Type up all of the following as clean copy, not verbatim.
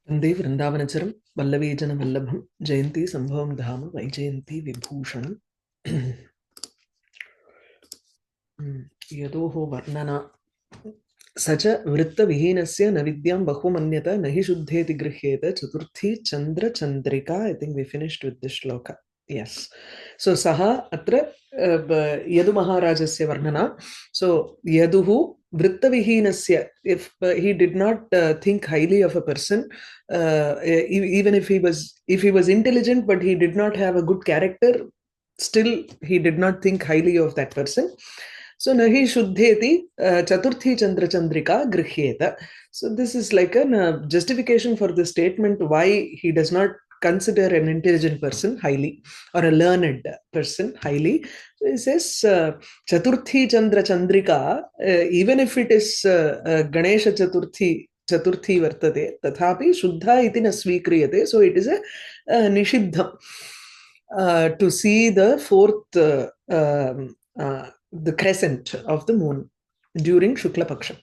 वन्दे वृन्दावनचरं वल्लवीजनवल्लभं जयन्ती सम्भवं धाम वैजयन्ती विभूषणम् यदोः वर्णना स च वृत्तविहीनस्य न विद्यां बहुमन्यत न हि शुद्धेति गृह्येत चतुर्थी चन्द्रचन्द्रिका. I think we finished with this shloka. Yes. So saha atra Yadu Maharajasya varnana. So Yaduhu vrittavihinasya. If he did not think highly of a person, even if he was intelligent but he did not have a good character, still he did not think highly of that person. So nahi shuddheti chaturthi chandra chandrika grihyeta. So this is like a justification for the statement why he does not consider an intelligent person highly or a learned person highly. So he says chaturthi chandra chandrika, even if it is Ganesha chaturthi vartate, tathapi shuddha iti na svikriyate. So it is a nishiddham to see the fourth the crescent of the moon during Shukla Paksha.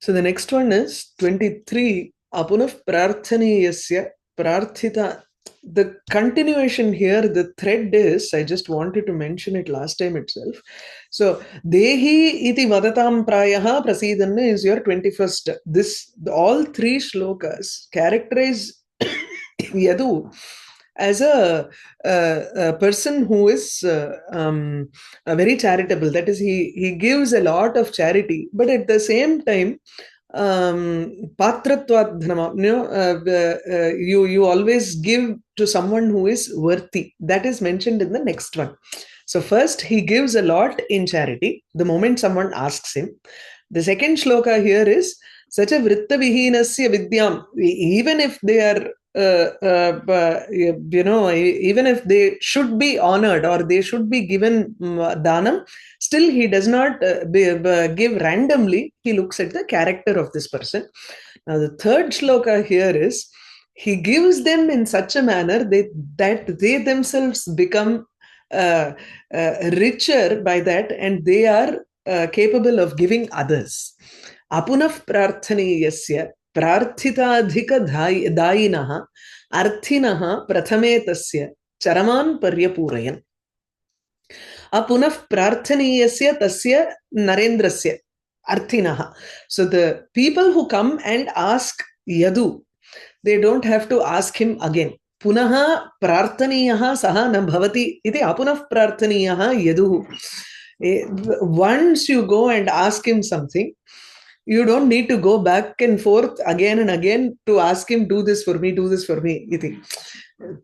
So the next one is 23. Apunav prarthaniyasya prarthita. The continuation here, the thread is, I just wanted to mention it last time itself. So, Dehi iti vadatam prayaha prasidanna is your 21st. This, all three shlokas characterize Yadu as a person who is very charitable. That is, he gives a lot of charity, but at the same time, patratvat dhanam, you always give to someone who is worthy. That is mentioned in the next one. So first, he gives a lot in charity the moment someone asks him. The second shloka here is such a vritta vihinasya vidyam. Even if they are even if they should be honored or they should be given dhanam, still he does not give randomly. He looks at the character of this person. Now the third shloka here is he gives them in such a manner that they themselves become richer by that, and they are capable of giving others. Apunav prarthaniyasya प्रार्थिताधिक दायिनः अर्थिनः प्रथमे तस्य चरमान् पर्यपूरयन्. अपुनः प्रार्थनीयस्य तस्य नरेन्द्रस्य अर्थिनः. So the people who come and ask Yadu, they don't have to ask him again. पुनः प्रार्थनीयः सः न भवति इति अपुनः प्रार्थनीयः यदुः. Once you go and ask him something, you don't need to go back and forth again and again to ask him, do this for me, do this for me.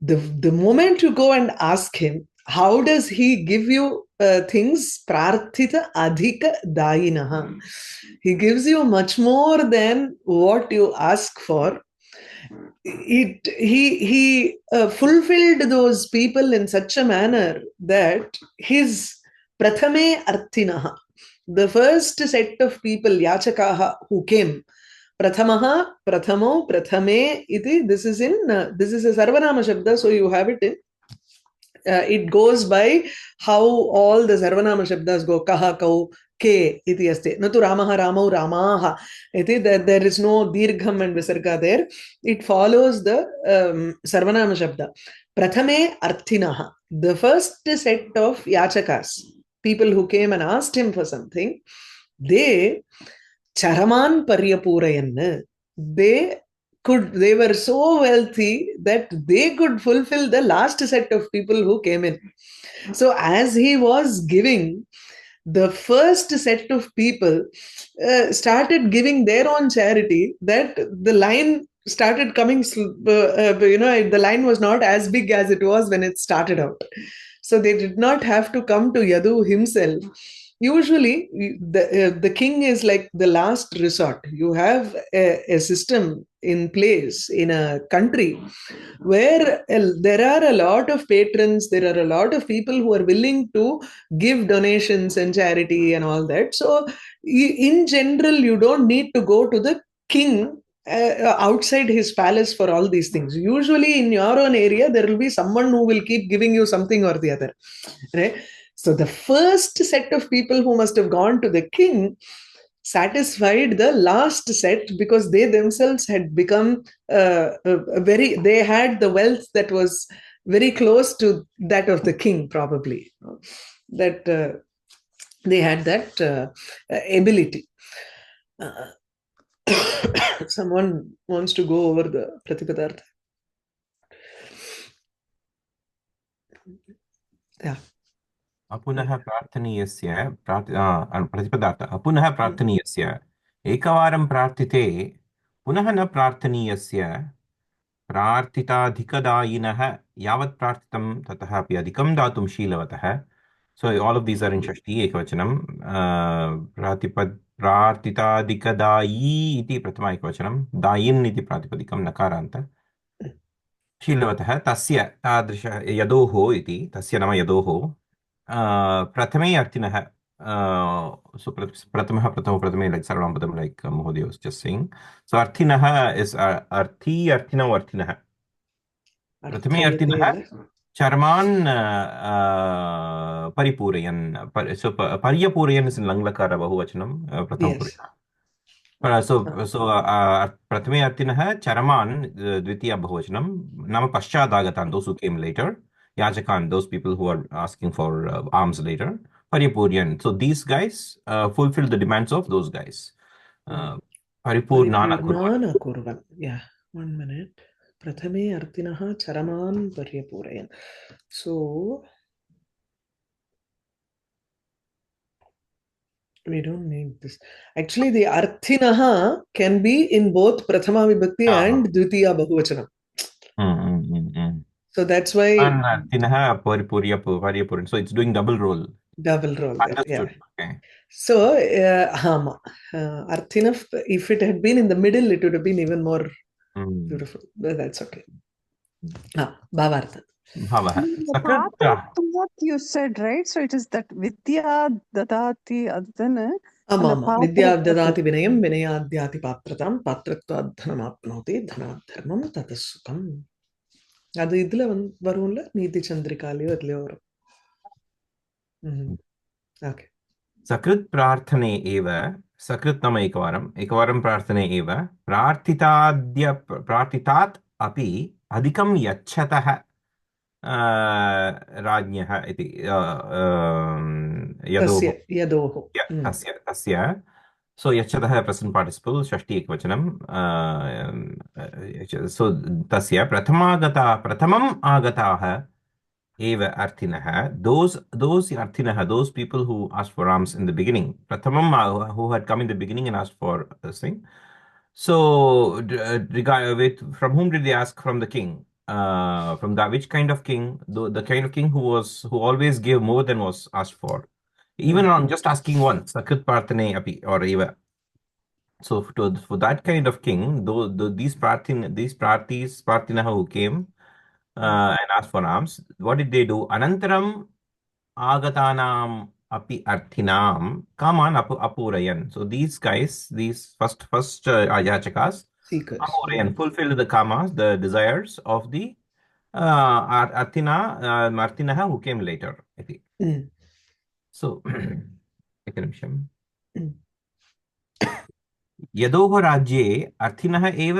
The moment you go and ask him, how does he give you things? Prarthita adhika dayinaha. He gives you much more than what you ask for. He fulfilled those people in such a manner that his prathame arthinaha, the first set of people, yachakaha, who came, prathamaha, prathamo, prathame, iti, this is a sarvanama shabda, so you have it in, it goes by how all the sarvanama shabdas go, kaha, kau, ke, iti aste, natu ramaha, ramau, ramaha, iti, there is no dirgham and visarga there, it follows the sarvanama shabda. Prathame arthinaha, the first set of yachakas, people who came and asked him for something, they charaman paryapurayan, they were so wealthy that they could fulfill the last set of people who came in. So as he was giving, the first set of people started giving their own charity, that the line started coming, the line was not as big as it was when it started out. So they did not have to come to Yadu himself. Usually, the king is like the last resort. You have a system in place in a country where there are a lot of patrons, there are a lot of people who are willing to give donations and charity and all that. So in general, you don't need to go to the king outside his palace for all these things. Usually in your own area, there will be someone who will keep giving you something or the other. Right? So the first set of people who must have gone to the king, satisfied the last set because they themselves had become they had the wealth that was very close to that of the king, probably. That they had that ability. Someone wants to go over the Pratipadartha. Yeah. अपुनः प्रार्थनीयस्य प्रतिपदार्थ अपुनः प्रार्थनीयस्य एकवारं प्रार्थिते पुनः न प्रार्थनीयस्य प्रार्थिताधिकदायिनः यावत् प्रार्थितं ततः अपि अधिकं दातुं शीलवतः. So all of these are in Shashti ekvachanam. Prarthitadikadayi iti prathama ekvachanam. Dayin iti pratipadikam nakaranta. शीलवतः तस्य तादृश यदोः इति तस्य नाम यदोः प्रथमे अर्थिनः प्रथमे like sarvampadam like Mohoday was just saying. So arthinah is arthinau arthinah. प्रथमे अर्थिनः चर्मान् परिपूरयन्. So पर्यपूरयन् is in langlakara bahuvachanam prathama. So प्रथमे अर्थिनः चरमान् द्वितीया बहुवचनं नाम पश्चादागतान्, those who came later, yachakan, those people who are asking for alms later, paripuryan. So these guys fulfill the demands of those guys. Paripurnana kurvan. Yeah, 1 minute. Prathame artinaha charaman paryapurayan. So we don't need this. Actually, the arthinaha can be in both prathama vibhakti and dvitiya bahuvachanam. So that's why arthinaha paripurya. So it's doing double role. Double role there. Yeah. Okay. So arthina, if it had been in the middle, it would have been even more beautiful. But that's okay. Bhavartha. What you said, right? So it is that vidya dadati adhana. Vidya dadati vinayam vinayadhyati patratam patratva dhanam apnoti dhanadharmam tatasukam. அது இதுல வரும்ல நீதி சந்திரிகாலயோ அதுலயோ வரும். Okay. सकृत् प्रार्थने एव सकृत् नाम एकवारं प्रार्थने एव प्रार्थितात् अपि अधिकं यच्छतः राज्ञः इति यदोः तस्य. So यच्छतः present participle षष्ठी एकवचनं. So तस्य प्रथमम् आगताः eva arthinaha, those arthinaha, those people who asked for alms in the beginning, prathamam, who had come in the beginning and asked for this thing. So from whom did they ask? From the king. From which kind of king? The kind of king who always gave more than was asked for, even on just asking once. Sakrit parthane api or eva. So for that kind of king, these parthinaha who came and asked for alms, what did they do? Anantaram agatanam api arthinam kaman apurayan. So these guys, these first yachakas, apurayan, fulfilled the kamas, the desires of the arthinaha who came later, I think. So यदोः राज्ये अर्थिनः एव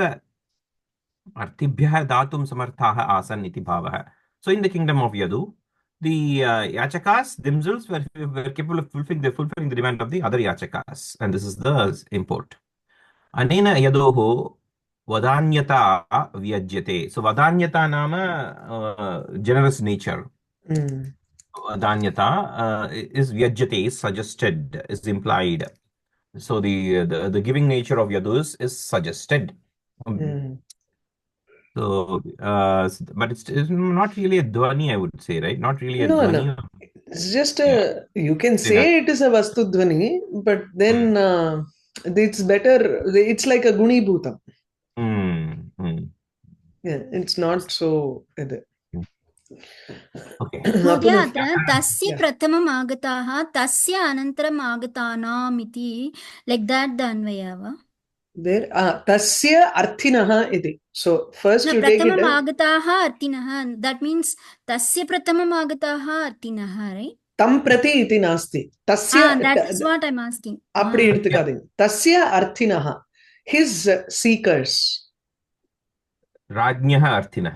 अर्थिभ्यः दातुं समर्थाः आसन् इति भावः. So in the kingdom of Yadu, the yachakas themselves were capable of fulfilling the demand of the other yachakas, and this is the import. Anena yadoho vadanyata vyajyate. So vadanyata nama generous nature. Vadanyata is vyajyate, is suggested, is implied. So the giving nature of Yadus is suggested. So, but it's not really a dhvani, I would say, right? Not really a dhvani. No. It's just you can say it is a vastu dhvani, but then it's better. It's like a guni bhutam. Yeah, it's not so. Okay. Tasya prathamam agataha, tasya anantaram agatanam iti, like that the anvayava. There tasya arthinaha iti. So first you take it. Prathamam agataha arthinaha. That means tasya prathamam agataha arthinaha, right? tam prati iti nasti. Tasya, That is what I'm asking. அப்படி எடுத்துக்காதீங்க. Tasya arthinaha, his seekers. Rajnyah arthinah.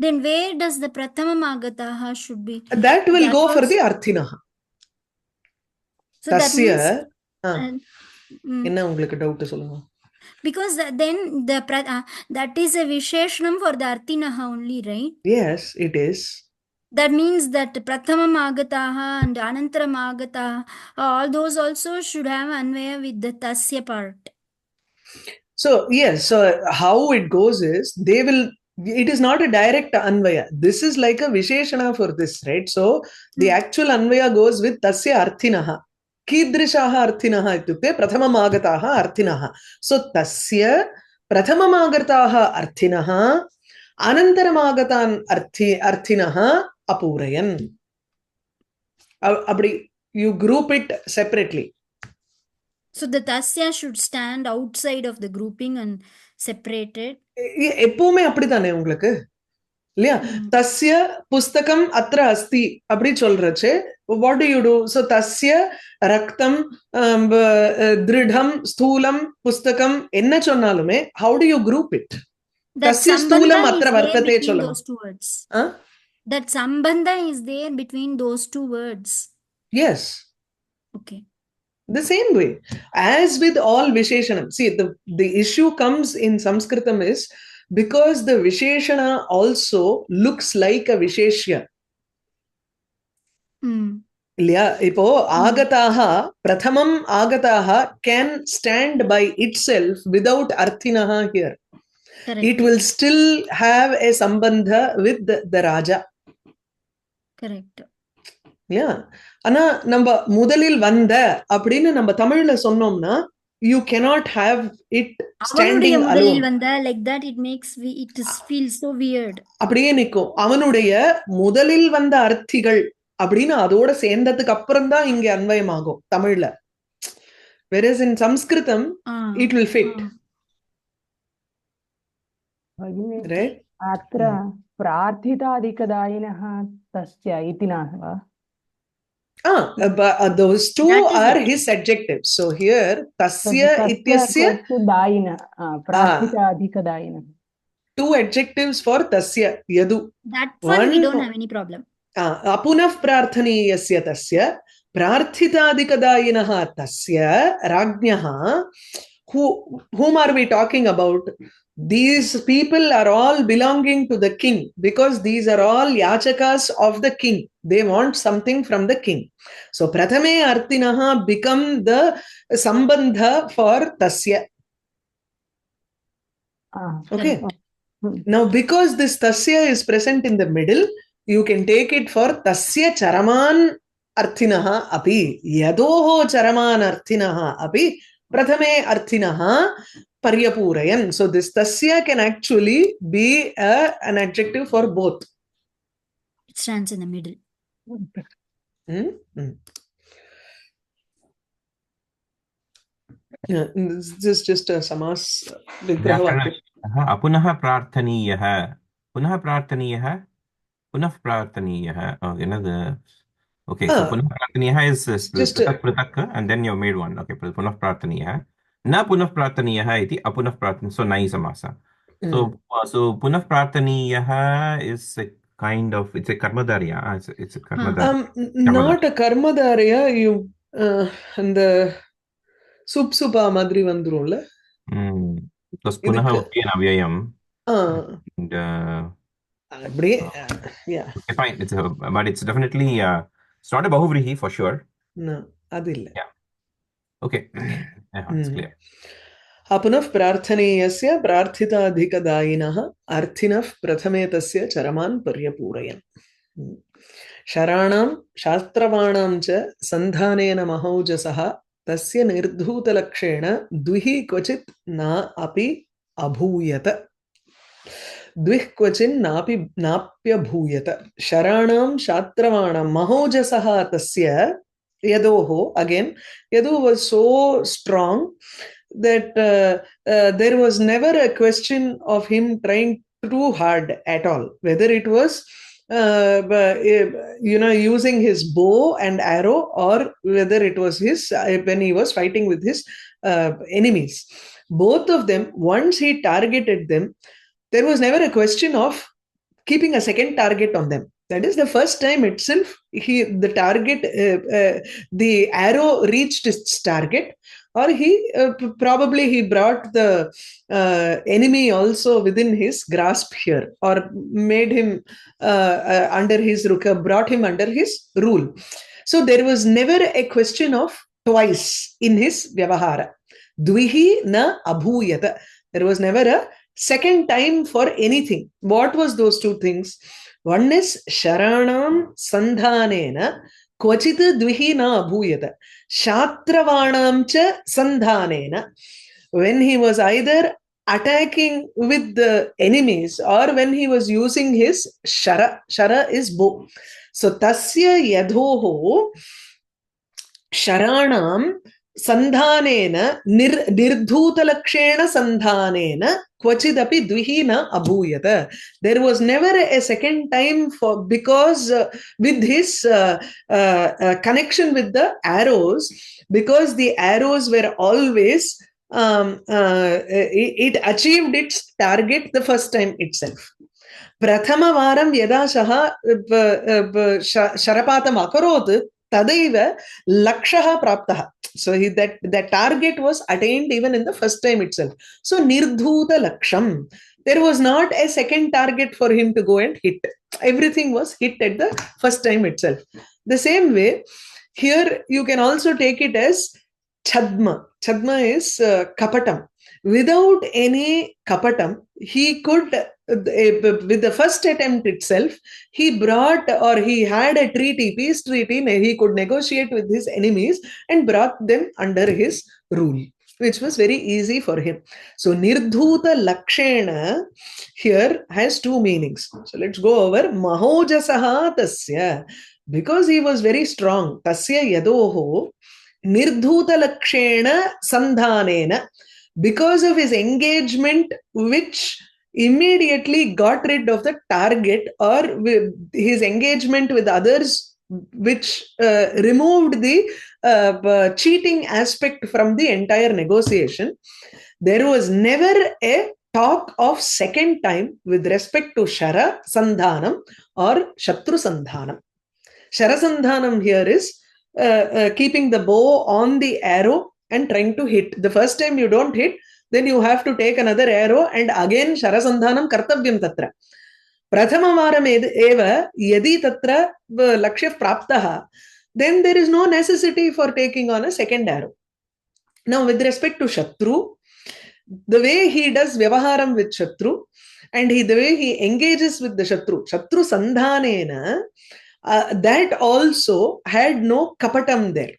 Then where does the prathamam agataha should be? That will That go for also- the arthinaha. So that Tasya, means, என்ன உங்களுக்கு doubt சொல்லுங்க. because then that is a visheshanam for the arthinaha only, right? Yes, it is. That means that prathamam agataha and anantaram agataha, all those also should have anvaya with the tasya part. So yes, so how it goes is it is not a direct anvaya. This is like a visheshana for this, right? So the actual anvaya goes with tasya arthinaha. Kidrishaha arthinaha ityukte prathamam agataha arthinaha. So tasya prathamam agataha arthinaha anantaram agatan arthinaha apurayan. Abdi you group it separately. So the tasya should stand outside of the grouping and separated. எப்பவுமே அப்படித்தானே உங்களுக்கு இல்லையா? தஸ்ய புஸ்தகம் அத்ர அஸ்தி அப்படி சொல்றச்சு what do you do? So தஸ்ய ரக்தம் திருடம் ஸ்தூலம் புஸ்தகம் என்ன சொன்னாலுமே how do you group it? தஸ்ய ஸ்தூலம் அத்ர வர்த்ததே சொல்லணும். That sambandha is there between those two words. Yes. Okay. The same way as with all visheshanam. See, the issue comes in Sanskritam is because the visheshana also looks like a visheshya. இல்லையா? இப்போ ஆகதாஹா prathamam ஆகதாஹா can stand by itself without arthinaha here. Correct. It will still have a sambandha with the raja. Correct. Yeah. ஆனா நம்ம முதலில் வந்த அப்படின்னு நம்ம தமிழ்ல சொன்னோம்னா you cannot have it standing alone. Like that it makes it feels so weird. அப்படியே நிக்கும். அவனுடைய முதலில் வந்த அர்த்திகள் அப்படின்னு அதோட சேர்ந்ததுக்கு அப்புறம் தான் இங்க அன்வயமாகும் தமிழ்ல. Whereas in Sanskritam it will fit. Right? अत्र प्रार्थिताधिकदायिनः तस्य इति न वा? Those two are his adjectives. So here tasya ityasya dayina praarthitadhikadayina. Two adjectives for tasya yadu. That one we don't have any problem. Apunah prarthaniyasya tasya prarthitadhikadayinah tasya rajnyaha. Whom are we talking about? These people are all belonging to the king because these are all yachakas of the king. They want something from the king. So prathame arthinaha become the sambandha for tasya. Okay. Now because this tasya is present in the middle, you can take it for tasya charaman arthinaha api yadoho charaman arthinaha api prathame arthinaha paryapurayan. So this tasya can actually be an adjective for both. It stands in the middle. Yeah, this is just a samas vigraha. Apunah prarthaniyah. Punah prarthaniyah. Punah prarthaniyah. Another. Okay, so punah prarthaniyah is just pratak, and then you made one. Okay, punah prarthaniyah. Na punah prarthaniyah iti apunah prarthaniyah. So nai samasa. So punah prarthaniyah is a kind of, it's a karmadharya. It's a karmadharya. Not a karmadharya. You and the supsupa madri vandrumla. Because punah would be an avyayam. And yeah. Okay, fine. But it's definitely it's not a bahuvrihi for sure. No, adilla. Yeah. Okay. It's clear. Apunah prarthaniyasya prarthitadhikadayinah arthinah prathame tasya charaman paryapurayan. Sharanam shastravanam cha sandhanena mahaujasaha tasya nirdhutalakshena dvihi kvachit na api abhuyata. Dvih kvachin napya bhuyata. Sharanam shatravanam mahojasaha tasya yadoho. Again, yadu was so strong that there was never a question of him trying too hard at all. Whether it was using his bow and arrow, or whether it was his when he was fighting with his enemies. Both of them, once he targeted them, there was never a question of keeping a second target on them. That is the first time itself, the arrow reached its target, or probably he brought the enemy also within his grasp here, or made him under his brought him under his rule. So there was never a question of twice in his vyavahara. Dvihi na abhuyata. There was never a second time for anything. What was those two things? One is sharanam sandhanena kvachit dvihi na abhuyata. Shatravanam cha sandhanena. When he was either attacking with the enemies, or when he was using his shara. Shara is bow. So tasya yadhoho sharanam sandhanena nirdhutalakshena sandhanena kvachidapi dvihi na abhuyata. There was never a second time for, because with his connection with the arrows, because the arrows were always it achieved its target the first time itself. Prathama varam yada shaha sharapatam akarot tadaiva lakshaha praptaha. So that target was attained even in the first time itself. So nirdhuta laksham. There was not a second target for him to go and hit. Everything was hit at the first time itself. The same way, here you can also take it as chadma. Chadma is kapatam. Without any kapatam, he could, with the first attempt itself, he brought, or he had a treaty, peace treaty, he could negotiate with his enemies and brought them under his rule, which was very easy for him. So nirdhuta lakshena here has two meanings. So let's go over. Mahojasaha tasya, because he was very strong. Tasya yadoho nirdhuta lakshena sandhanena, because of his engagement, which immediately got rid of the target, or his engagement with others, which removed the cheating aspect from the entire negotiation. There was never a talk of second time with respect to Shara Sandhanam or Shatru Sandhanam. Shara Sandhanam here is keeping the bow on the arrow and trying to hit. The first time you don't hit, then you have to take another arrow and again Sharasandhanam kartavyam tatra. Prathamavaram eva yadi tatra lakshya praptaha, then there is no necessity for taking on a second arrow. Now with respect to Shatru, the way he does vyavaharam with Shatru, and the way he engages with the Shatru sandhanena, that also had no kapatam there.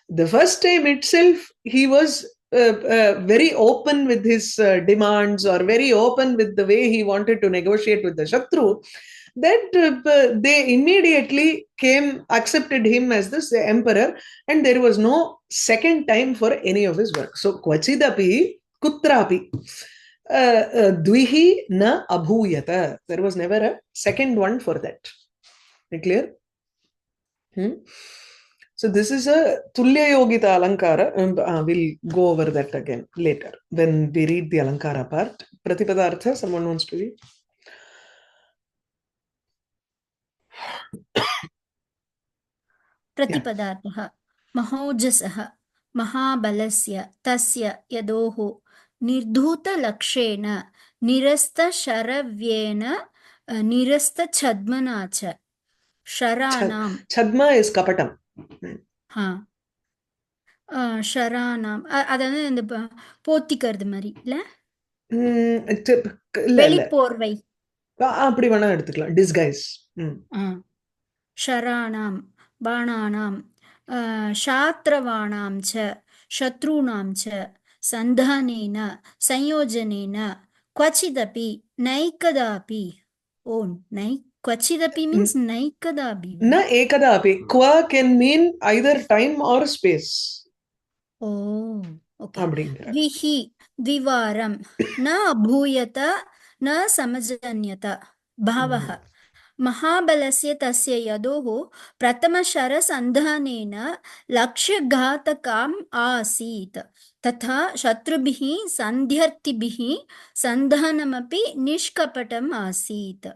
The first time itself, he was very open with his demands, or very open with the way he wanted to negotiate with the Shatru, that they immediately accepted him as the emperor, and there was no second time for any of his work. So, kvachidapi, kutrapi, dvihi na abhuyata. There was never a second one for that. Is it clear? So this is a Tulya Yogita Alankara. We'll go over that again later when we read the Alankara part. Pratipadartha, someone wants to read? Pratipadartha. Mahojasaha Mahabalasya Tasya Yadoho Nirdhuta Lakshena Nirasta Sharavyena Nirasta Chadmanacha Sharanam. Chadma is Kapatam. ஷரானாம், அதாவது இந்த போத்திக்கிறது மாதிரி இல்ல, வெளிப்போர்வை அப்படி வேணா எடுத்துக்கலாம், disguise. ஷரானாம் பாணானாம் சாத்ரவாணாம் ச சத்ருணாம் ச சந்தானேன சயோஜனேன क्वचिदपि नैकदापि. Oh, Kvachitapi means naikadapi. Na ekadapi. Kwa can mean either time or space. Oh, okay. Vihi Divaram Na Abhuyata Na Samajanyata Bhavaha महाबलस्य तस्य यदोः प्रथमशरसन्धानेन लक्ष्यघातकम् आसीत् तथा शत्रुभिः सन्ध्यर्थिभिः सन्धानमपि निष्कपटम् आसीत्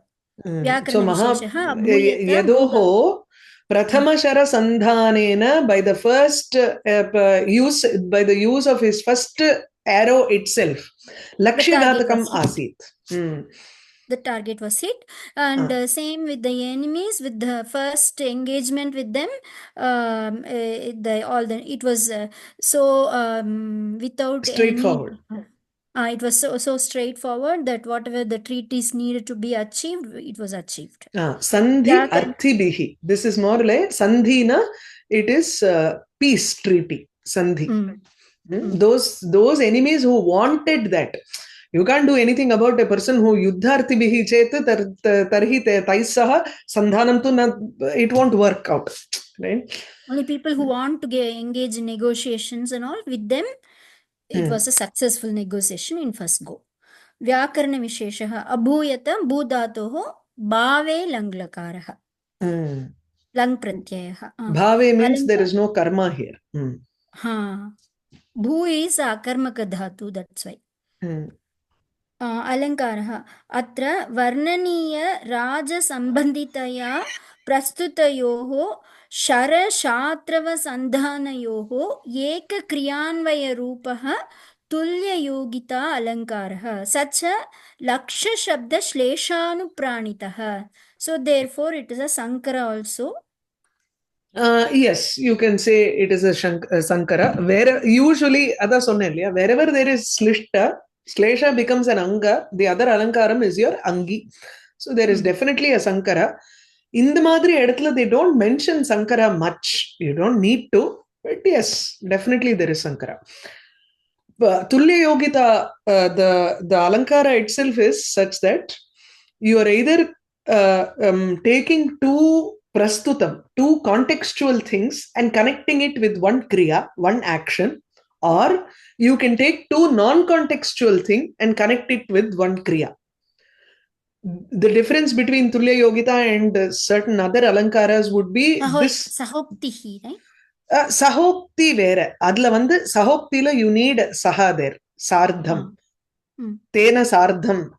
So व्याकरणविशेषः अभूयत Yadoho भूत Prathamashara Sandhanena by the first by the use of his first arrow itself. Lakshyaghātakam asit. The target was hit, and same with the enemies. With the first engagement with them, it was without Straightforward. It was so straightforward that whatever the treaties needed to be achieved, it was achieved. Sandhi arthibihi. This is more like Sandhina. It is peace treaty. Sandhi. Those enemies who wanted that. You can't do anything about a person who yuddharthibihi chet tarhi taisaha sandhanam tu it won't work out. Right? Only people who want to engage in negotiations and all, with them, it was a successful negotiation in first go. व्याकरणविशेषः अभूयत भूधातोः भावे लङ्लकारः लङ् प्रत्ययः. Bhave means there is no karma here. Bhu is akarmaka dhatu, that's why. अलङ्कारः अत्र वर्णनीय राजसम्बन्धितया प्रस्तुतयोः शरशात्रवसन्धानयोः एकक्रियान्वयरूपः तुल्ययोगिता अलङ्कारः सच लक्ष्यशब्दश्लेषानुप्राणितः. So therefore it is a Sankara also. Yes, you can say it is a Sankara. Where usually, wherever there is Slishta, Shlesha becomes an Anga, the other Alankaram is your Angi. So there is definitely a Sankara. In the Madri Edatla, they don't mention Sankara much. You don't need to, but yes, definitely there is Sankara. Tulya Yogita, the Alankara itself is such that you are either taking two prastutam, two contextual things and connecting it with one kriya, one action, or you can take two non-contextual things and connect it with one kriya. The difference between Tulya Yogita and certain other alankaras would be this. Sahoktihi, right? Sahokti vera. Adla vandu sahoktila you need saha there. Sardham. Tena sardham.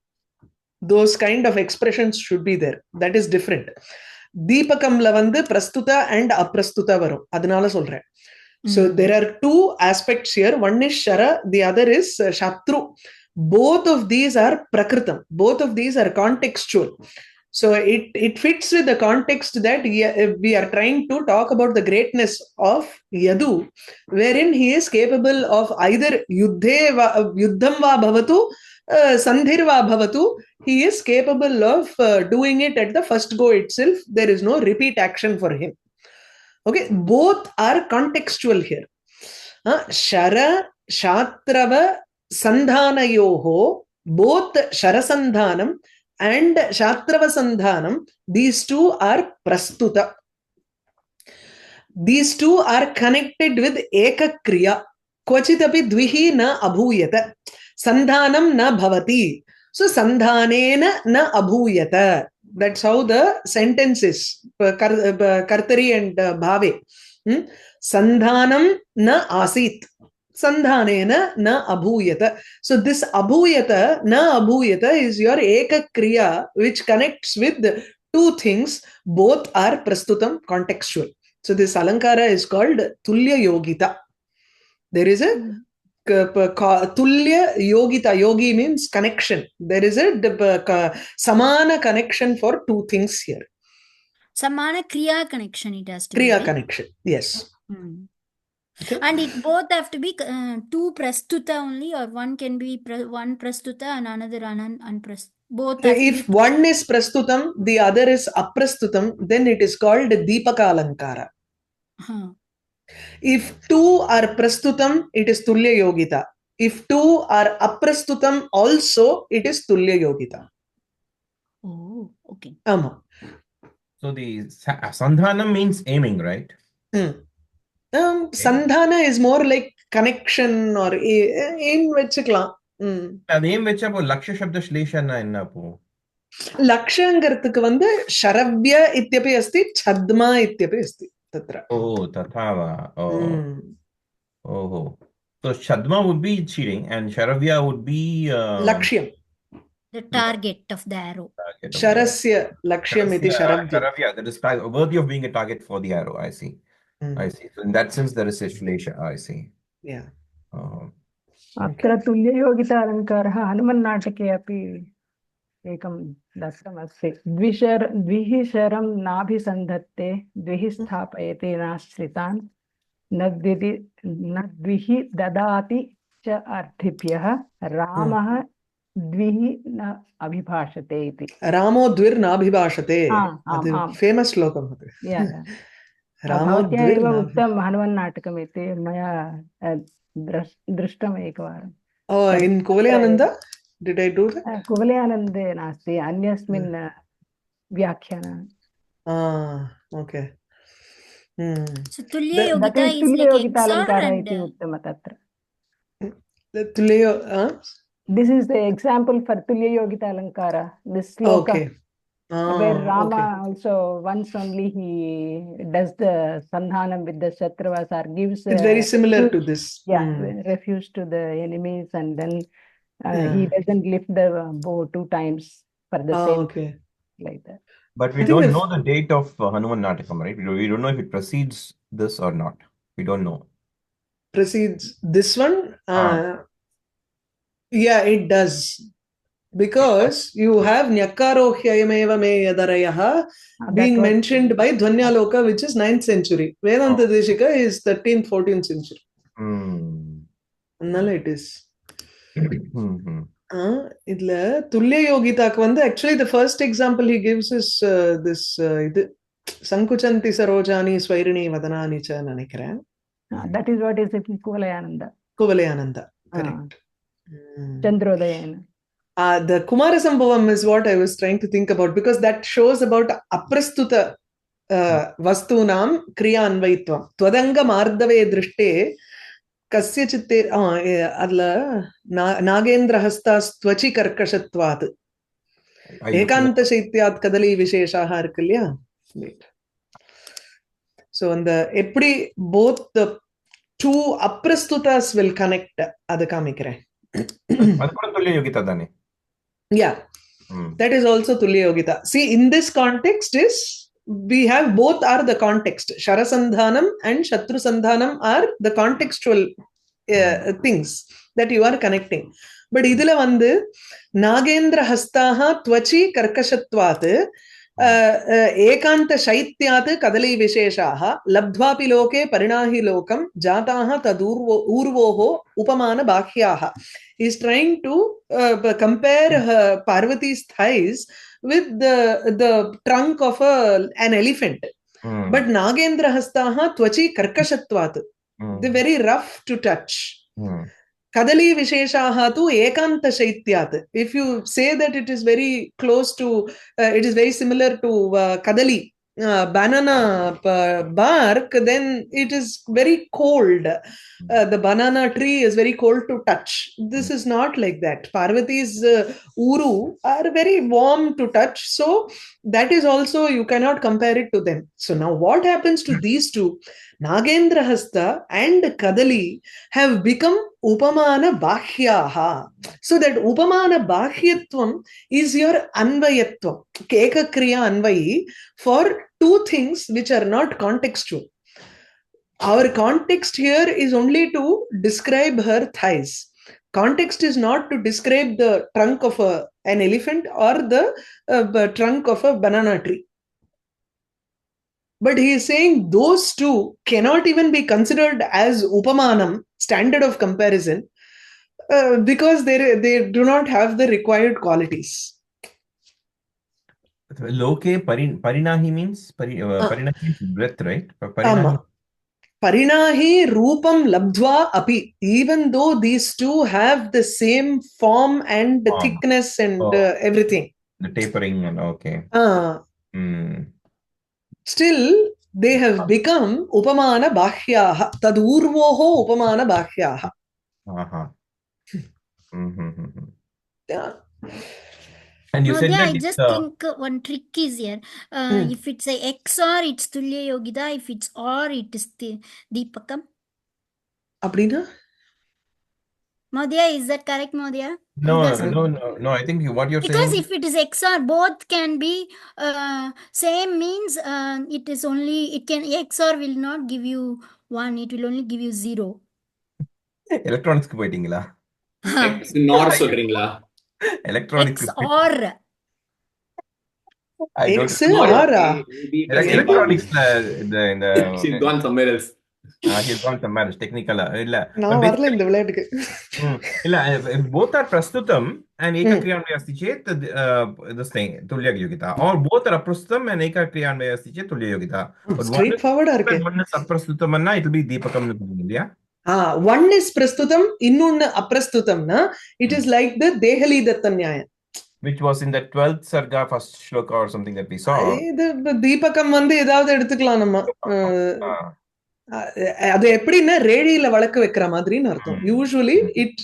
Those kind of expressions should be there. That is different. Deepakamla vandu prastuta and aprastuta varum. Adanala solren. So there are two aspects here. One is Shara, the other is Shatru. Both of these are Prakritam. Both of these are contextual. So it fits with the context that we are trying to talk about the greatness of Yadu, wherein he is capable of either yuddham va bhavatu, sandhir va bhavatu. He is capable of doing it at the first go itself. There is no repeat action for him. Okay, both are contextual here. Shara, Shatrava, Sandhanayoho, both Sharasandhanam and Shatrava Sandhanam, these two are Prastuta. These two are connected with Eka Kriya. Kvachitapi dvihi na abhuyata. Sandhanam na bhavati. So Sandhanena na abhuyata. That's how the sentence is. Kartari and bhave. Sandhanam na asit. Sandhanena na abhuyata. So this abhuyata, na abhuyata is your eka kriya which connects with two things. Both are prastutam, contextual. So this alankara is called tulya yogita. There is a tulya yogita. Yogi means connection. There is a samana connection for two things here. Samana kriya connection it has to be. Kriya Right? connection, yes. Okay. And it both have to be two prastuta only, or one can be one prastuta and another unprastuta. Both have if one is prastutam, the other is aprastutam, then it is called Deepaka Alankara. If two are prastutam, it is Tulya Yogita. If two are aprastutam also, it is Tulya Yogita. Oh, okay. So the sandhanam means aiming, right? Sandhana is more like connection or aim vechikalam. Aim vecha po lakshya shabda shleshana enna po. लक्ष्यङ्गर्तुक् वन्द शरव्य इत्यपि अस्ति छद्मा इत्यपि अस्ति तत्र तथा वा so Shadma would be cheating and Sharavya would be लक्ष्यं The target of the arrow. शरस्य लक्ष्यम् इति शरव्यं Sharavya, that is worthy of being a target for the arrow. I see. I see. So in that sense, there is a Shlesha. I see. Yeah. अत्र तुल्ययोगिता अलङ्कारः हनुमन्नाटके अपि एकं दत्तमस्ति द्विः शरं नाभिसन्धत्ते द्विः स्थापयते नाश्रितान् न द्विः ददाति च अर्थिभ्यः रामः द्विः न अभिभाषते इति रामो द्विर्नाभिभाषते फेमस् श्लोकं रामो भवत्या एव उक्तं हनुमन्नाटकम् इति मया दृष्टम् एकवारं in Kuvalayananda did I do that कुवलयानन्दे नास्ति अन्यस्मिन् व्याख्याने okay So Tulya Yogita is like अलङ्कार इति उक्तम् तत्र this is the example for Tulya Yogita Alankara, this Sloka, where Rama also once only he does the sandhanam with the Shatravas or gives it's very similar to this refuge to the enemies, and then he doesn't lift the bow 2 times for the same like that. But we don't know the date of Hanuman Natakam, right? We don't know if it precedes this or not. We don't know. Precedes this one? Yeah, it does. Because you have Nyakarohyayameva me yadarayah being mentioned by Dhvanyaloka, which is 9th century. Vedanta Desika is 13th, 14th century. Annala it is. Idla Tulya Yogitaku vandu actually the first example he gives is this Sankuchanti Sarojani Swairini Vadanani cha nanikiren. That is what is it in Kuvalayananda. Correct. Chandrodayana. The Kumara Sambhavam is what I was trying to think about, because that shows about aprastuta vastunam kriya anvayitvam. Twadanga mardave drishte kasya chitte adla nagendra hastas tvachi karkashatvat. Ekanta shaityat kadali visheshaha irukilya. So on the eppadi both the two aprastutas will connect adu kaamikiren. Yeah, that is also Tulya Yogita. See, in this context is we have both are the context. Sharasandhanam and Shatrusandhanam are the contextual things that you are connecting. But idila vandu Nagendra hastaha tvachi karkashatvat ekanta shaityat kadali visheshaha labdhvapi loke parinahi lokam jataha tadurvoho upamana bakhyaha. He is trying to compare Parvati's thighs with the trunk of an elephant. But Nagendra hastaha tvachi karkashatvat. They're very rough to touch. Kadali visheshaha tu ekanta shaityat. If you say that it is very close to, it is very similar to kadali, banana bark, then it is very cold. The banana tree is very cold to touch. This is not like that. Parvati's uru are very warm to touch. So that is also, you cannot compare it to them. So now what happens to these two? Nagendra hasta and kadali have become upamana bakhyaha. So that upamana bakhyatvam is your anvayatvam. Eka kriya anvayi for two things which are not contextual. Our context here is only to describe her thighs. Context is not to describe the trunk of an elephant or the trunk of a banana tree. But he is saying those two cannot even be considered as upamanam, standard of comparison, because they do not have the required qualities. Loke parinahi means parinahi means breath, right? Parinahi rupam labdva api. Even though these two have the same form and the thickness and everything. The tapering and okay. Still, they have become upamana bakhyaha. Tadurvoho upamana bakhyaha. Yeah. And you said Madhya, that I it's, just think one trick is here. If it's a XOR, it's Tulya Yogita. If it's OR, it is Deepakam. Abdina? Madhya, is that correct, Madhya? no, I think what you're Because saying, if it is XOR, both can be same means it is only, it can, XOR will not give you 1, it will only give you 0. electronics போயிட்டீங்களா? X nor சொல்றீங்களா? Electronics. XOR. I don't X know. or Electronics in the She's gone somewhere else. he's gone somewhere else. Technical இல்ல. நான் வரல இந்த விளையாட்டுக்கு. இல்ல, both are prastutam and ekakriyanvaya asti chet this thing tulya yogita, or both are aprastutam and ekakriyanvaya asti chet tulya yogita. But Straight forward இருக்கு. one is aprastutam na it will be deepakam nu இல்லையா? One is prastutam, innொன்னு அப்ரஸ்துதம்னா it is like the Dehali Dattanyaya. Which was in the 12th Sarga first Sloka or something that we saw. இது தீபகம் வந்து ஏதாவது எடுத்துக்கலாம் நம்ம. அது எப்படின்னா ரேடியில வழக்கு வைக்கிற மாதிரின்னு அர்த்தம். Usually it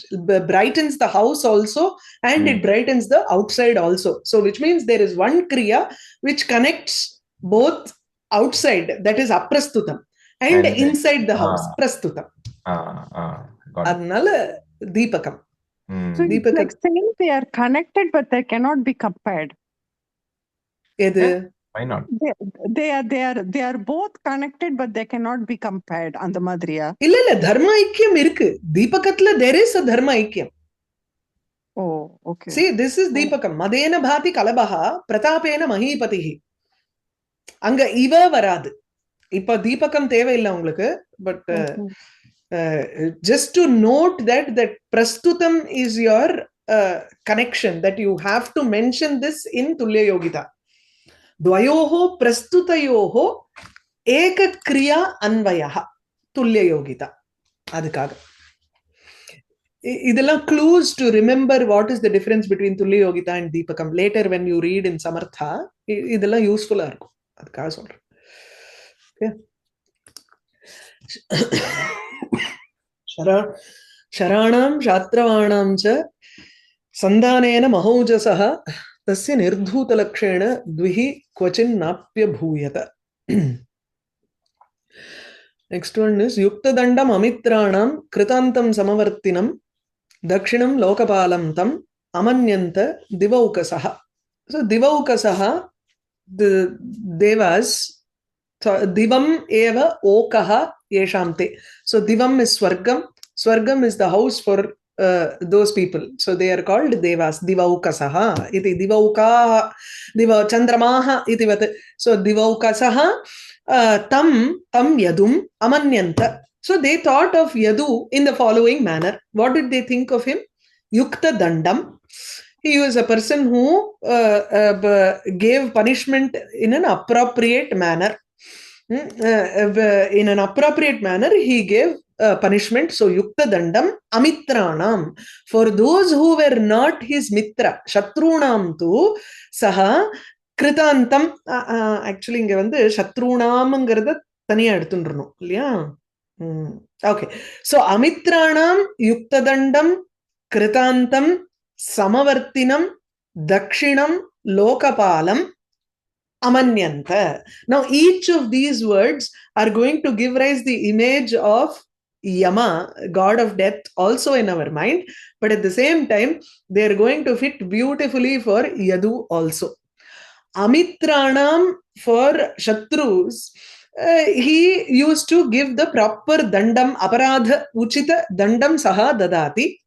brightens the house also and it brightens the outside also. So which means there is one kriya which connects both outside, that is aprastutam, and inside the house, prastutam. அதனால தீபகம். So it's like saying they are connected but they cannot be compared. எது? Why not? They are both connected but they cannot be compared. அந்த மாதிரியா? இல்ல தர்ம ஐக்கியம் இருக்கு. தீபகத்துல there is a dharma ஐக்கியம். Oh, okay. See, this is Deepakam. Madena bhati kalabaha pratapena mahipatihi. அங்க இவ வராது. இப்ப தீபகம் தேவையில்லை உங்களுக்கு. But just to note that prastutam is your connection, that you have to mention this in Tulya Yogita. Dvayoho prastutayoho ekakriya anvayaha Tulya Yogita. அதுக்காக இதெல்லாம் clues to remember what is the difference between Tulya Yogita and Deepakam. Later when you read in Samartha, இதெல்லாம் யூஸ்ஃபுல்லா இருக்கும். அதுக்காக சொல்றேன். शराणां शात्रवाणां च सन्धानेन महौजसः तस्य निर्धूतलक्षेण द्विः क्वचिन्नाप्यभूयत. Next one is युक्तदण्डम् अमित्राणां कृतान्तं समवर्तिनं दक्षिणं लोकपालं तम् अमन्यन्त दिवौकसः. So दिवौकसः, the devas, divam eva okaha yeshamte. So divam is swargam. Swargam is the house for those people. So they are called devas. Divaukasaha iti divaukaha diva chandramaha iti vat. So divaukasaha tam yadum amanyanta. So they thought of Yadu in the following manner. What did they think of him? Yukta dandam. He was a person who gave punishment in an appropriate manner. In an appropriate manner, he gave punishment. So, Yukta Dandam Amitranam. For those who were not his Mitra, Shatrunam tu Saha Kritantam. Actually, இங்க வந்து Shatrunamங்கிறத தனியா எடுத்துன்றணும் இல்லையா? Okay. So, Amitranam Yukta Dandam Kritantam Samavartinam Dakshinam Lokapalam Amanyanta. Now, each of these words are going to give rise the image of Yama, god of death, also in our mind. But at the same time, they are going to fit beautifully for Yadu also. Amitranam for Shatrus, he used to give the proper dandam, aparadha uchita dandam saha dadati.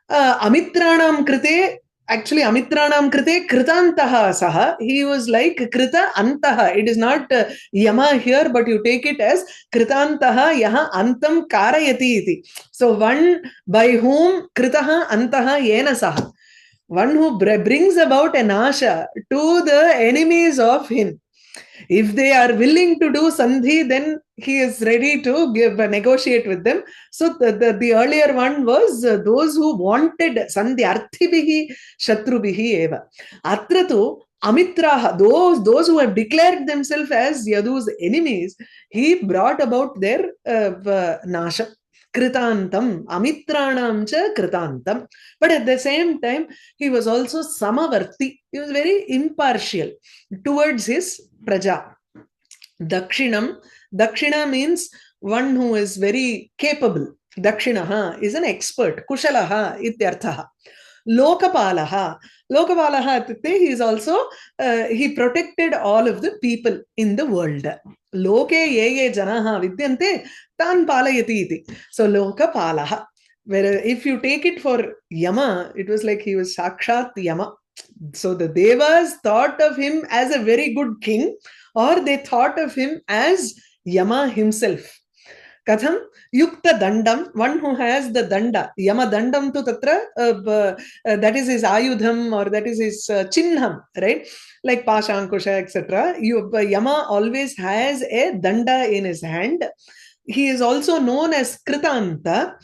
Amitranam krite, actually Amitranam krite kritantaha saha, he was like krita antaha. It is not yama here, but you take it as kritantaha yaha antam karayati iti. So one by whom kritaha antaha yena saha, one who brings about an asha to the enemies of him. If they are willing to do sandhi, then he is ready to negotiate with them. So the earlier one was those who wanted sandhi, arthibhihi shatrubihi eva. Atratu Amitraha, those who have declared themselves as Yadu's enemies, he brought about their nasha. kritantam, amitranam cha kritantam. But at the same time, he was also samavarti. He was very impartial towards his praja. Dakshinam. Dakshina means one who is very capable. Dakshinaha is an expert. Kushalaha ityarthaha. Lokapalaha. Lokapalaha, he is also, he protected all of the people in the world. Loke ye janaha vidyante tan palayati iti. So Lokapalaha. Where if you take it for Yama, it was like he was Sakshat Yama. So the Devas thought of him as a very good king, or they thought of him as Yama himself. Katham Yukta Dandam, one who has the Danda. Yama Dandam to Tatra, that is his Ayudham, or that is his Chinnham, right? Like Pasha, Ankusha, etc. Yama always has a Danda in his hand. He is also known as Kritanta.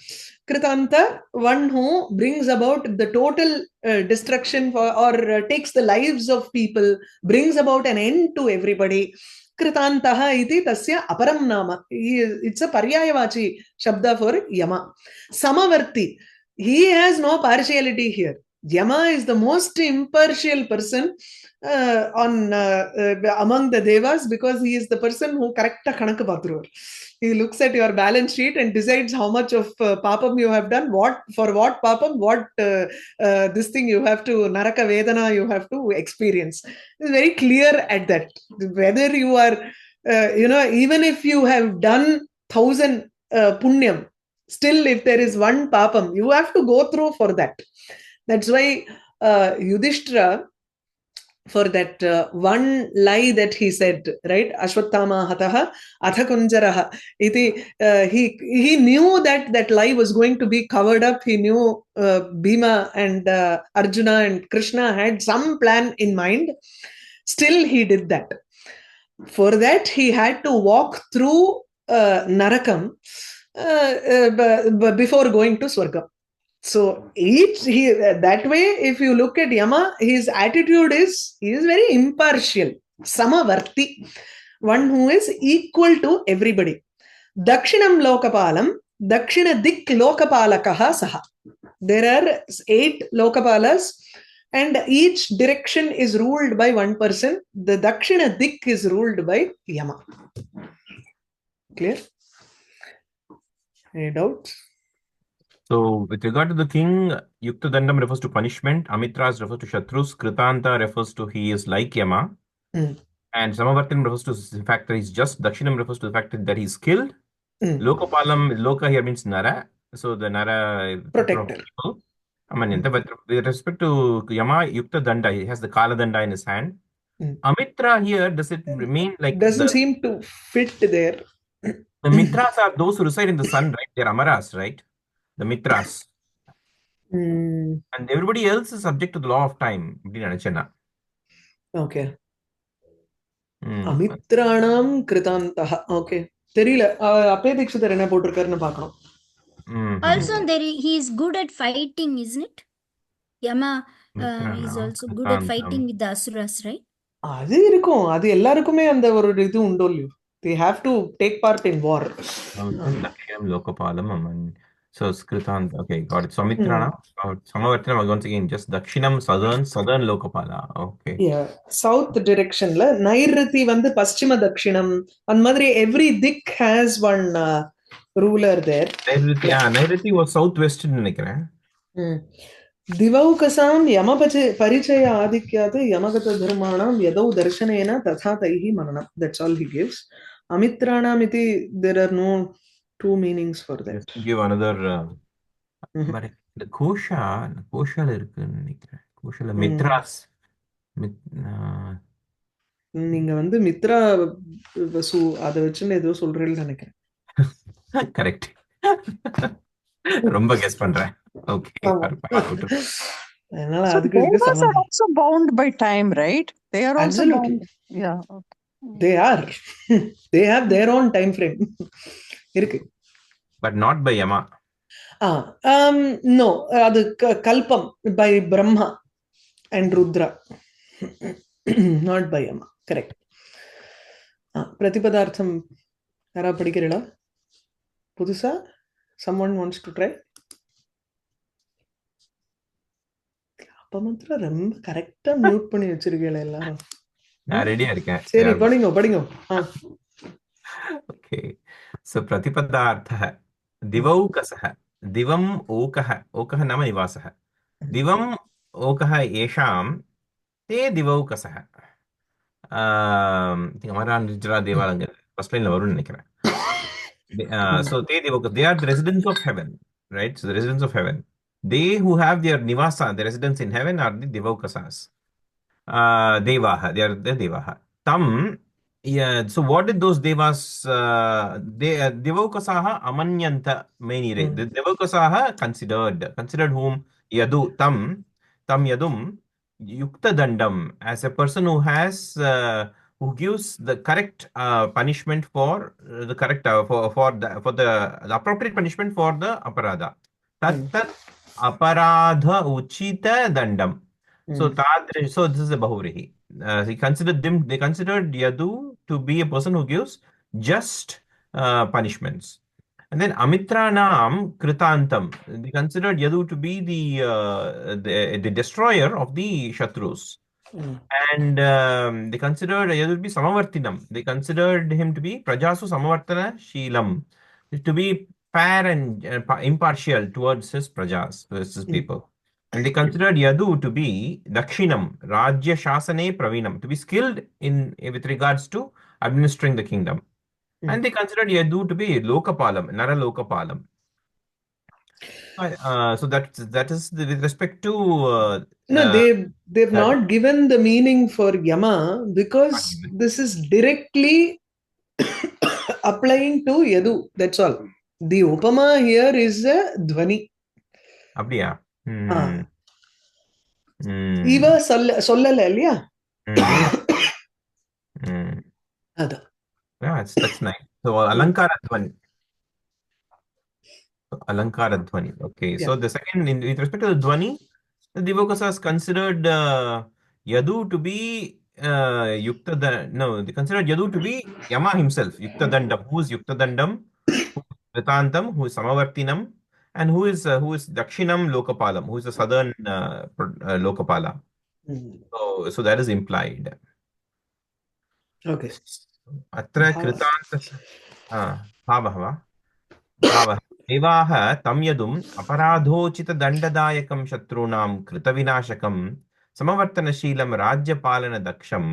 Kritanta, one who brings about the total destruction or takes the lives of people, brings about an end to everybody. Kritantaha iti tasya aparam nama. It's a paryayavachi shabda for Yama. Samavarti. He has no partiality here. Yama is the most impartial person among the devas, because he is the person who correcta kanaka patrur. He looks at your balance sheet and decides how much of papam you have done, for what papam, what this thing you have to, naraka vedana you have to experience. It's very clear at that. Whether you are, even if you have done 1,000 punyam, still if there is one papam, you have to go through for that. That's why Yudhishthira, for that one lie that he said, right? Ashwattama hataha atha kunjaraha. He knew that lie was going to be covered up. He knew Bhima and Arjuna and Krishna had some plan in mind. Still, he did that. For that, he had to walk through Narakam before going to Swarga. So that way, if you look at Yama, his attitude is, he is very impartial. Samavarti. One who is equal to everybody. Dakshinam Lokapalam, Dakshina Dik Lokapalakaha Saha. There are 8 Lokapalas, and each direction is ruled by one person. The Dakshina Dik is ruled by Yama. Clear? Any doubts? So, with regard to the king, Yukta Dandam refers to punishment, Amitras refers to Shatrus, Kritanta refers to he is like Yama, and Samavartan refers to the fact that he's just, Dakshinam refers to the fact that he's skilled, Lokapalam, Loka here means Nara, so the Nara protector. But with respect to Yama, Yukta Danda, he has the Kala Danda in his hand. Amitra here, does it mean like... Doesn't seem to fit there. The Mitras are those who reside in the sun, right? They're Amaras, right? The Mitras. And everybody else is subject to the law of time. Okay. Amitranam Kritantaha. Okay. Theriyala. Appe Dikshithar enna potirukkarnu paakano. Also, he is good at fighting, isn't it? Yama is also good at fighting with the asuras, right? அது இருக்கும். அது எல்லாருக்குமே அந்த ஒரு இது உண்டோ இல்லையோ. They have to take part in war. So Skritan, okay, got it. Samitrana, Samavartana, once again, just Dakshinam, southern Lokapala. Okay. Yeah, south direction la Nairati vandu Paschima Dakshinam. And madri every dik has one ruler there. Nairati was southwestern நினைக்கிறேன். Divaukasam Yamaparichaya Adikyata Yamagata Dharmanam Yadau Darshanena Tatha Taihi Mananam. That's all he gives. Amitranam iti, there are no 2 meanings for that. Just give another but the Kosha இருக்குன்னு நினைக்கிறேன். Koshala Mitras. நீங்க வந்து மித்ரா வசு அத வச்சு ஏதோ சொல்றேன்னு நினைக்கிறேன். Correct. ரொம்ப கெஸ் பண்றேன். Okay. Devas are also bound by time, right? They are also bound. Yeah. Okay. They are. They have their own time frame. இருக்கு. But not by Yama. No, அது Kalpam by Brahma and Rudra. Not by Yama. Correct. Pratipadartham யாரா படிக்கிறீங்களா? புதுசா Someone wants to try? அப்ப மாத்திரம் ரொம்ப கரெக்டா mute பண்ணி வச்சிருக்கீங்களா எல்லாரும்? நான் ரெடியா இருக்கேன். சரி படிங்க. Okay. So प्रतिपदार्थः दिवौकसः दिवम् ओकः ओकः नाम निवासः दिवम् ओकः येषां ते दिवौकसः अमरानिद्रा देवालयं फर्स्ट लाइन वरुण निனைக்கிறேன். So they are the residents of heaven, right? So the residents of heaven, they who have their nivasa, the residents in heaven, are the divaukasas. Devaha, they are the devaha. Tam, yeah. So what did those devas? Devaukasaha amanyanta mainire. The devaukasaha considered whom? Yadu tam yadum yukta dandam, as a person who has who gives the correct punishment for the correct for the appropriate punishment for the aparadha. Tat aparadha uchita dandam. So this is a bahuvrihi. They considered Yadu to be a person who gives just punishments. And then Amitranam Kritantam, they considered Yadu to be the destroyer of the Shatrus. And they considered Yadu to be Samavartinam. They considered him to be Prajasu Samavartana Sheelam, to be fair and impartial towards his Prajas, towards his people. And they considered Yadu to be Dakshinam, Rajya Shasane Pravinam, to be skilled with regards to administering the kingdom. And they considered Yadu to be Lokapalam, Nara Lokapalam. So that is with respect to no, they've not given the meaning for Yama because this is directly applying to Yadu. That's all. The Upama here is a Dhvani. Abdiya. இவ சொல்லல இல்லையா? அதான். Yeah, that's nice. So Alankara Dhvani. Okay. Yeah. So the second, with respect to the Dhvani, the Devaukas considered Yadu to be they considered Yadu to be Yama himself, Yukta Dandam. Who is Yukta Dandam? Who is Vritantam? Who is Samavartinam? And who is Dakshinam Lokapalam? Who is the southern Lokapala? So that is implied. Okay. Atra Kritanta Bhavah Devaha tam yadum aparadhochita dandadayakam shatrunam kritavinashakam samavartanashilam rajyapalana daksham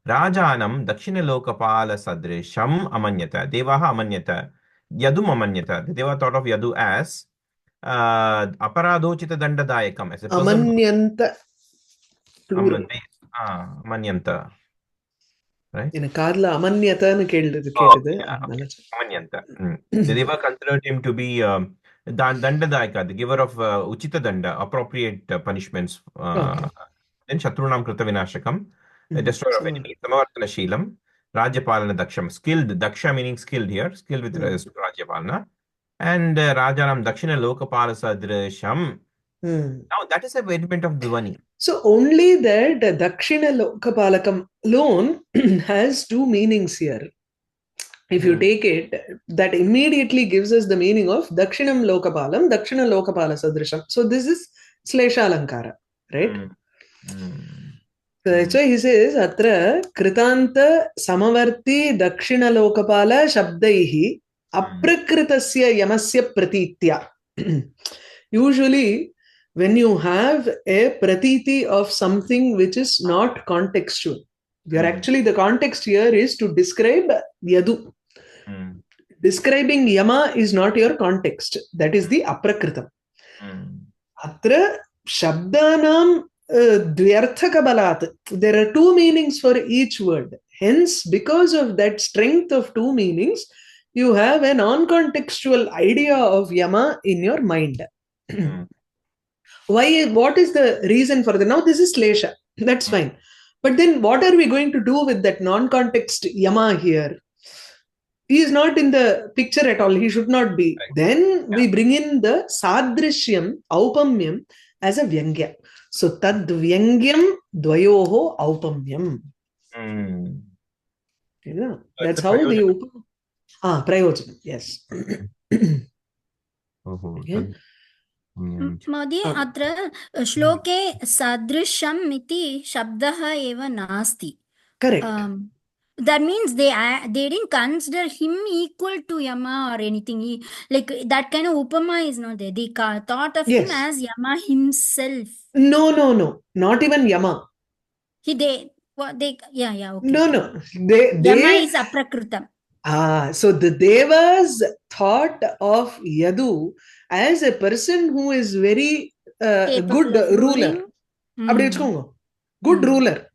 rajanam dakshinalokapala sadrisham amanyata. Devaha amanyata. Yadum amanyata. The Deva thought of Yadu as aparadhochita dandadayakam, as a person. Amanyanta. Amanyanta. Right? In a karla amanyata nu keludhu. Amanyanta. The Deva considered him to be dandadayaka, the giver of uchita danda, appropriate punishments. Then shatrunam kritavinashakam, the destroyer of enemies. Samavartana sheelam, rajyapalana daksham, skilled. Daksha meaning skilled here, skilled with rajyapalana. And rajanam dakshina lokapala sadrisham. Now that is a element of Dhvani. So only that Dakshina Lokapalakam alone has two meanings here. If you take it, that immediately gives us the meaning of Dakshinam Lokapalam, Dakshina Lokapala Sadrisham. So this is Slesha Alankara, right? So that's why he says, Atra Kritanta Samavarti Dakshina Lokapala Shabdaihi Aprakritasya Yamasya Pratitya. Usually, when you have a pratiti of something which is not contextual, actually the context here is to describe Yadu. Describing Yama is not your context. That is the aprakritam. Atra shabdanam dvyarthaka balat. There are two meanings for each word. Hence, because of that strength of two meanings, you have a non-contextual idea of Yama in your mind. Why? What is the reason for that? Now this is Slesha. That's fine. But then what are we going to do with that non-context Yama here? He is not in the picture at all. He should not be. Right. Then we bring in the Sadrishyam, Aupamyam as a Vyangya. So Tad Vyangyam Dvayoho Aupamyam. That's how the Prayojanam. Yes. Okay. महोदय अत्र श्लोके सदृशम् इति शब्दः एव नास्ति. Correct. That means they didn't consider him equal to Yama or anything. Like that kind of upama is not there. They thought of him Yes. as Yama himself. No, not even Yama. Okay. No, Yama is aprakritam. So the devas thought of Yadu as a person who is very good ruler. Appadi vechkonga. Good ruler.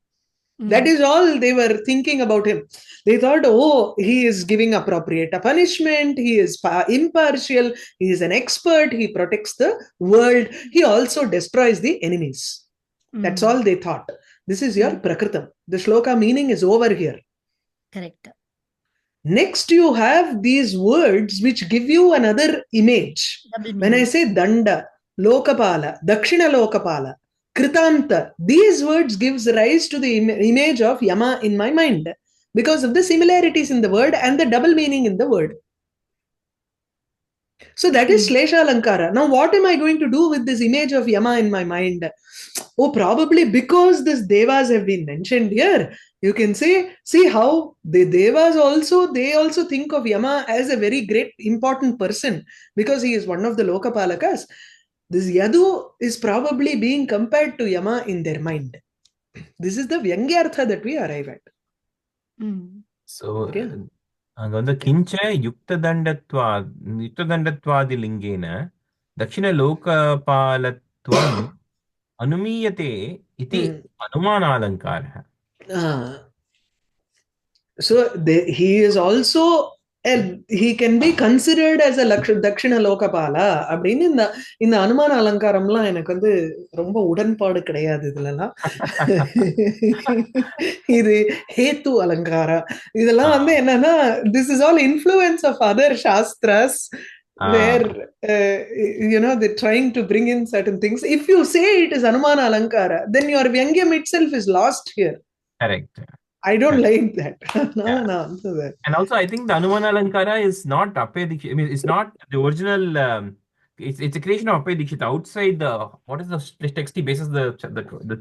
That is all they were thinking about him. They thought, oh, he is giving appropriate punishment, he is impartial, he is an expert, he protects the world, he also destroys the enemies. That's all they thought. This is your prakritam. The shloka meaning is over here. Correct. Next, you have these words which give you another image. When I say danda, lokapala, dakshina lokapala, kritanta, these words gives rise to the image of Yama in my mind because of the similarities in the word and the double meaning in the word. So that is Shlesha Alankara. Now what am I going to do with this image of Yama in my mind? Oh, probably because these devas have been mentioned here. You can say, see how the devas also, they also think of Yama as a very great, important person because he is one of the Lokapalakas. This Yadu is probably being compared to Yama in their mind. This is the Vyangyartha that we arrive at. So, kincha yuktadandhatwadi lingena dakshina lokapalatvam anumiyate iti anumanalankara. So he is also he can be considered as a dakshina lokapala அப்படின்னு இந்த அனுமான அலங்காரம்லாம் எனக்கு வந்து ரொம்ப உடன்பாடு கிடையாது இதுலலாம். இது ஹேத்து அலங்காரா இதெல்லாம் வந்து என்னன்னா this is all influence of other shastras where they're trying to bring in certain things. If you say it is anumana alankara, then your vyangyam itself is lost here. Correct. I don't like that. No. And also, I think the Anumana Alankara is not Appe Dikshit. I mean, it's not the original. It's a creation of Appe Dikshit outside the. What is the text he bases the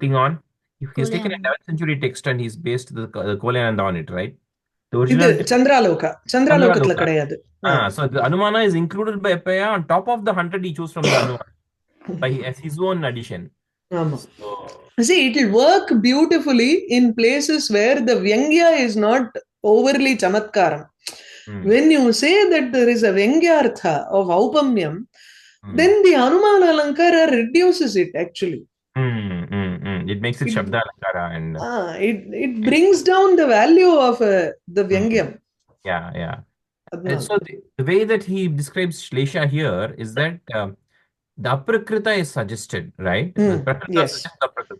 thing on? He's taken a 11th century text and he's based the Kolananda on it, right? The original. Chandraloka. Chandralokathla kadayadu. So the Anumana is included by Appaya on top of the 100 he chose from the Anumana by his own addition. See, it will work beautifully in places where the Vyangya is not overly chamatkaram. When you say that there is a Vyangyartha of Aupamyam, then the Anumana Alankara reduces it actually. It makes it Shabda Alankara and it brings down the value of the Vyangyam. Yeah. So the way that he describes Shlesha here is that the aprakrita is suggested, right? Yes.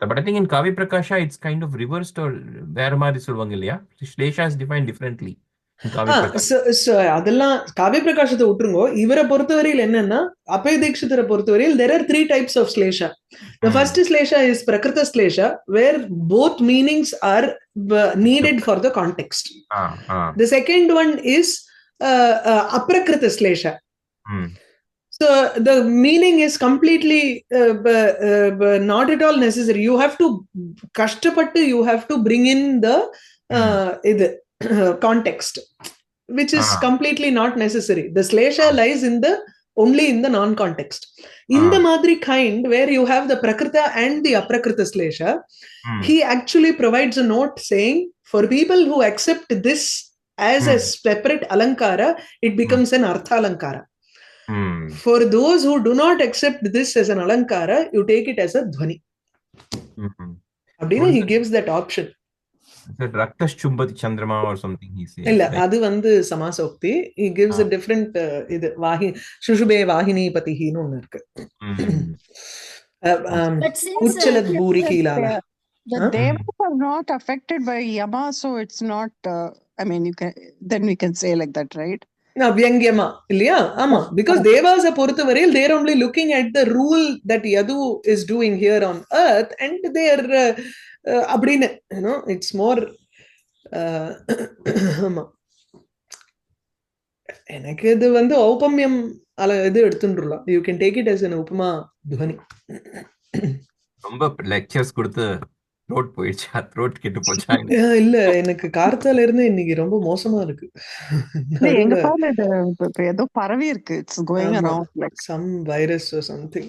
But I think in Kavya Prakasha it's kind of reversed or Vermari Sulvangilya. Shlesha is defined differently in Kavya Prakasha. So adella Kavya Prakashatha uttrungo ivara porthavariyil enna Appaya Dikshithara porthavariyil there are three types of Shlesha. The first Shlesha is Prakrita Shlesha where both meanings are needed for the context. The second one is Aprakrita Shlesha. So the meaning is completely not at all necessary. You have to kashtapattu, you have to bring in the context, which is completely not necessary. The Shlesha lies only in the non-context. In the Madri kind, where you have the Prakrita and the Aprakrita Shlesha, he actually provides a note saying, for people who accept this as a separate Alankara, it becomes an Artha Alankara. For those who do not accept this as an Alankara, you take it as a Dhvani. He gives that option. Raktash Chumbati Chandrama or something he says. Illa, adu vandu samasokti. He gives a different Shushube Vahini Patihi nu irukku. But since Uchchalat Bhuri Kilala. The devas are not affected by Yama, so it's not. I mean, we can say like that, right? Vyangyama இல்லையா? ஆமா, because devas are பொறுத்தவரையில் they are only looking at the rule that Yadu is doing here on earth and they are அப்படின்னு it's more ஆமா. எனக்கு இது வந்து ஔபம்யம் இது எடுத்துட்டுலாம். You can take it as an உப்புமா துவனி. ரொம்ப லெக்சர்ஸ் கொடுத்து த்ரோட் போயிடுச்சா? த்ரோட் கெட்டு போச்சா? இல்ல, எனக்கு கார்த்தால இருந்து இன்னைக்கு ரொம்ப மோசமா இருக்கு. எங்க பாரு இது ஏதோ பரவி இருக்கு. It's going around like some virus or something.